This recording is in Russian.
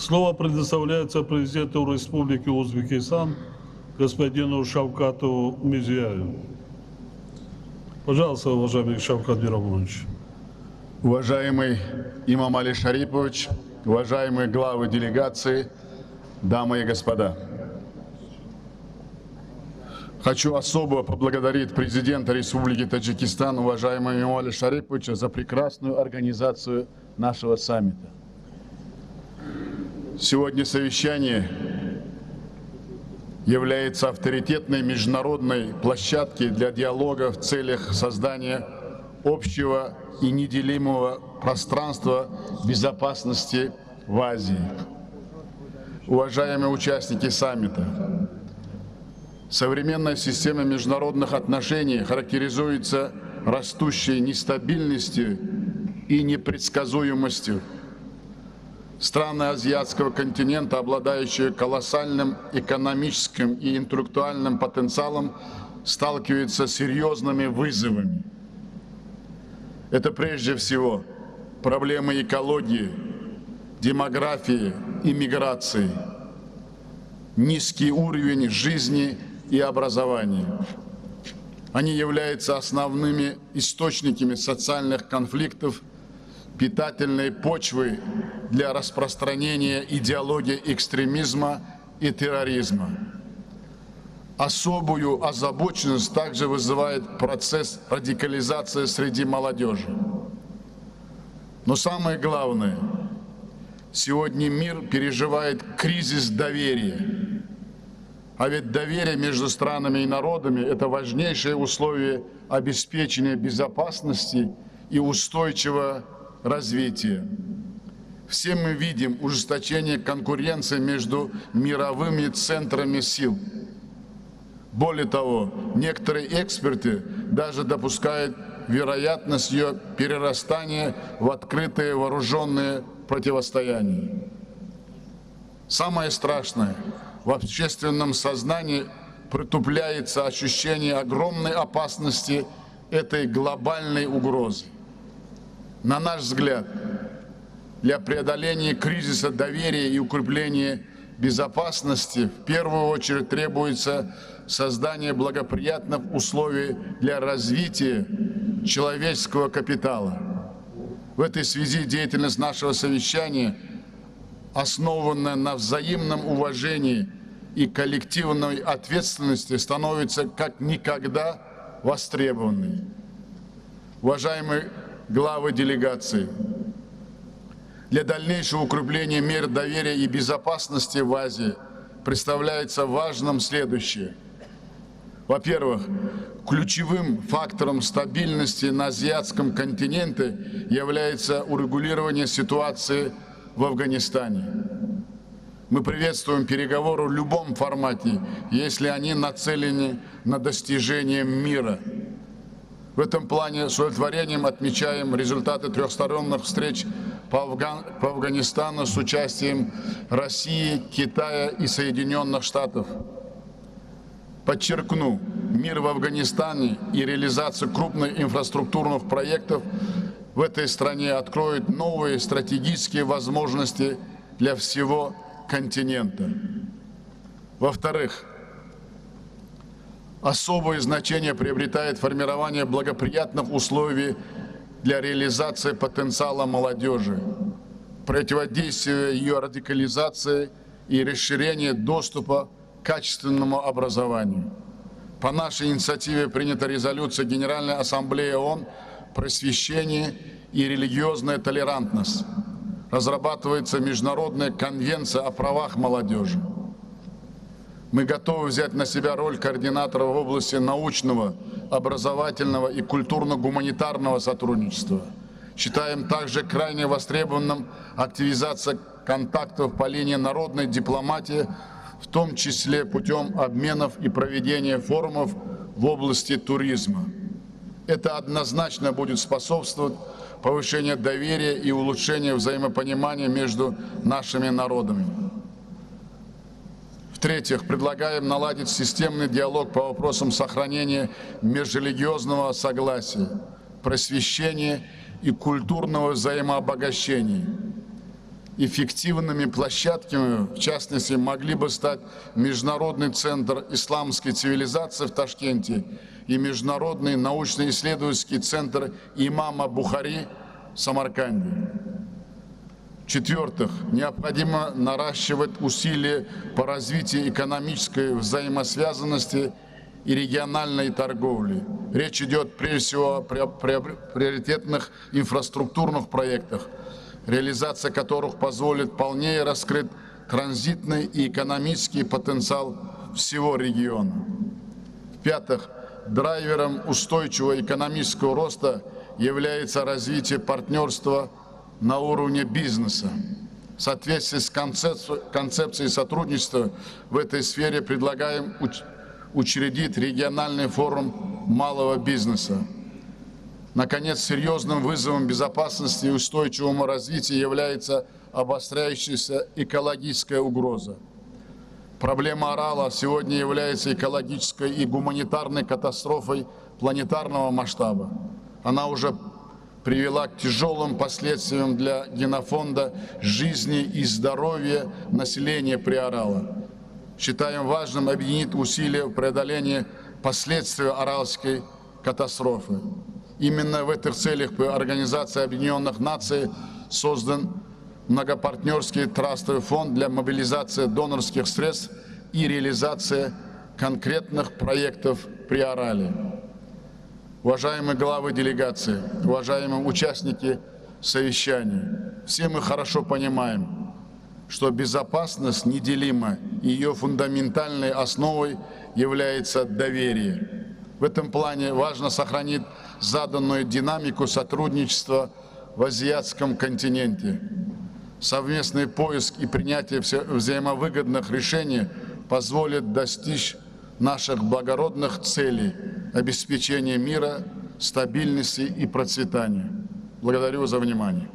Слово предоставляется президенту Республики Узбекистан господину Шавкату Мирзияеву. Пожалуйста, уважаемый Шавкат Миромонович. Уважаемый имам Али Шарипович, уважаемые главы делегации, дамы и господа. Хочу особо поблагодарить президента Республики Таджикистан, уважаемого имама Али Шариповича, за прекрасную организацию нашего саммита. Сегодня совещание является авторитетной международной площадкой для диалога в целях создания общего и неделимого пространства безопасности в Азии. Уважаемые участники саммита, современная система международных отношений характеризуется растущей нестабильностью и непредсказуемостью. Страны азиатского континента, обладающие колоссальным экономическим и интеллектуальным потенциалом, сталкиваются с серьезными вызовами. Это прежде всего проблемы экологии, демографии и миграции, низкий уровень жизни и образования. Они являются основными источниками социальных конфликтов, питательной почвой для распространения идеологии экстремизма и терроризма. Особую озабоченность также вызывает процесс радикализации среди молодежи. Но самое главное, сегодня мир переживает кризис доверия. А ведь доверие между странами и народами – это важнейшее условие обеспечения безопасности и устойчивого развития. Все мы видим ужесточение конкуренции между мировыми центрами сил. Более того, некоторые эксперты даже допускают вероятность ее перерастания в открытые вооруженные противостояния. Самое страшное, в общественном сознании притупляется ощущение огромной опасности этой глобальной угрозы. На наш взгляд, для преодоления кризиса доверия и укрепления безопасности в первую очередь требуется создание благоприятных условий для развития человеческого капитала. В этой связи деятельность нашего совещания, основанная на взаимном уважении и коллективной ответственности, становится как никогда востребованной. Уважаемые главы делегаций, для дальнейшего укрепления мер доверия и безопасности в Азии представляется важным следующее. Во-первых, ключевым фактором стабильности на азиатском континенте является урегулирование ситуации в Афганистане. Мы приветствуем переговоры в любом формате, если они нацелены на достижение мира. В этом плане с удовлетворением отмечаем результаты трехсторонних встреч по Афганистану с участием России, Китая и Соединенных Штатов. Подчеркну, мир в Афганистане и реализация крупных инфраструктурных проектов в этой стране откроют новые стратегические возможности для всего континента. Во-вторых, особое значение приобретает формирование благоприятных условий для реализации потенциала молодежи, противодействия ее радикализации и расширения доступа к качественному образованию. По нашей инициативе принята резолюция Генеральной Ассамблеи ООН «Просвещение и религиозная толерантность». Разрабатывается Международная конвенция о правах молодежи. Мы готовы взять на себя роль координатора в области научного, образовательного и культурно-гуманитарного сотрудничества. Считаем также крайне востребованным активизация контактов по линии народной дипломатии, в том числе путем обменов и проведения форумов в области туризма. Это однозначно будет способствовать повышению доверия и улучшению взаимопонимания между нашими народами. В-третьих, предлагаем наладить системный диалог по вопросам сохранения межрелигиозного согласия, просвещения и культурного взаимообогащения. Эффективными площадками, в частности, могли бы стать Международный центр исламской цивилизации в Ташкенте и Международный научно-исследовательский центр имама Бухари в Самарканде. В-четвертых, необходимо наращивать усилия по развитию экономической взаимосвязанности и региональной торговли. Речь идет прежде всего о приоритетных инфраструктурных проектах, реализация которых позволит полнее раскрыть транзитный и экономический потенциал всего региона. В-пятых, драйвером устойчивого экономического роста является развитие партнерства на уровне бизнеса. В соответствии с концепцией сотрудничества в этой сфере предлагаем учредить региональный форум малого бизнеса. Наконец, серьезным вызовом безопасности и устойчивому развитию является обостряющаяся экологическая угроза. Проблема Арала сегодня является экологической и гуманитарной катастрофой планетарного масштаба. Она уже привела к тяжелым последствиям для генофонда, жизни и здоровья населения Приорала. Считаем важным объединить усилия в преодолении последствий аральской катастрофы. Именно в этих целях по Организации Объединенных Наций создан многопартнерский трастовый фонд для мобилизации донорских средств и реализации конкретных проектов при Арале. Уважаемые главы делегации, уважаемые участники совещания, все мы хорошо понимаем, что безопасность неделима, и ее фундаментальной основой является доверие. В этом плане важно сохранить заданную динамику сотрудничества в азиатском континенте. Совместный поиск и принятие взаимовыгодных решений позволит достичь наших благородных целей обеспечения мира, стабильности и процветания. Благодарю за внимание.